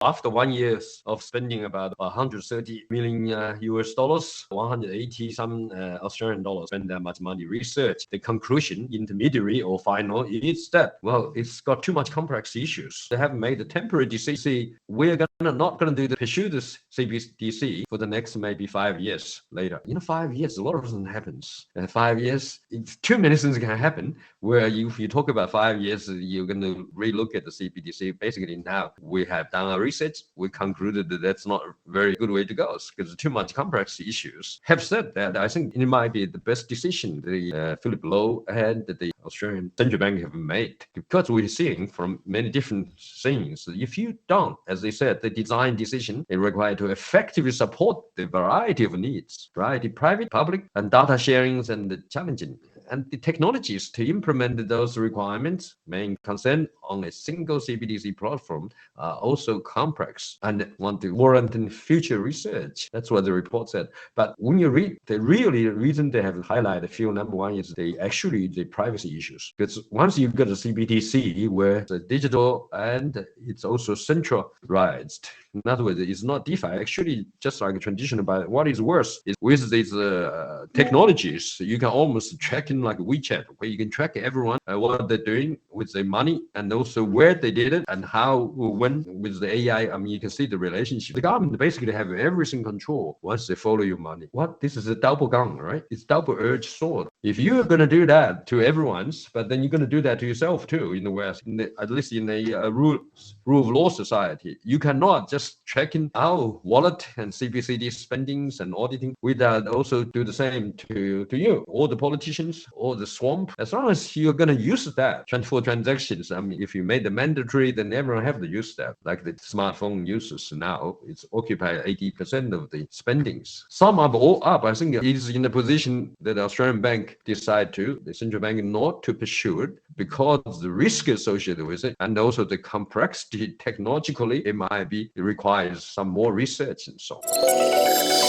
after 1 year of spending about 130 million US dollars, 180 some Australian dollars, spend that much money research, the conclusion, intermediary or final is that, well, it's got too much complex issues. They have made a temporary decision. We're not going to pursue this CBDC for the next maybe 5 years later. 5 years, a lot of things happens. 5 years, too many things can happen. Where if you talk about 5 years, you're going to relook at the CBDC. Basically, now we have done our research. We concluded that that's not a very good way to go because too much complex issues. Have said that, I think it might be the best decision the Philip Lowe and the Australian Central Bank have made, because we're seeing from many different things. If you don't, as they said, the design decision is required to effectively support the variety of needs, right? The private, public, and data sharings and the challenging. And the technologies to implement those requirements, main concern on a single CBDC platform, are also complex and want to warrant in future research. That's what the report said. But when you read, the reason they have highlighted a few, number one is the privacy issues. Because once you've got a CBDC where the digital and it's also centralized, in other words, it's not DeFi, actually just like a traditional, but what is worse is with these technologies, you can almost track in like WeChat, where you can track everyone, what they're doing with their money, and also where they did it and how, when. With the AI, I mean, you can see the relationship. The government basically have everything control once they follow your money. This is a double gun, right? It's double-edged sword. If you're going to do that to everyone's, but then you're going to do that to yourself too in the West, at least in a rule of law society. You cannot just track in our wallet and CBCD spendings and auditing without also do the same to you, or the politicians, or the swamp. As long as you're going to use that for transactions, I mean, if you made it mandatory, then everyone have to use that. Like the smartphone users now, it's occupied 80% of the spendings. Sum up all up, I think it is in the position that the Australian bank the central bank not to pursue it because the risk associated with it, and also the complexity technologically, it requires some more research and so on.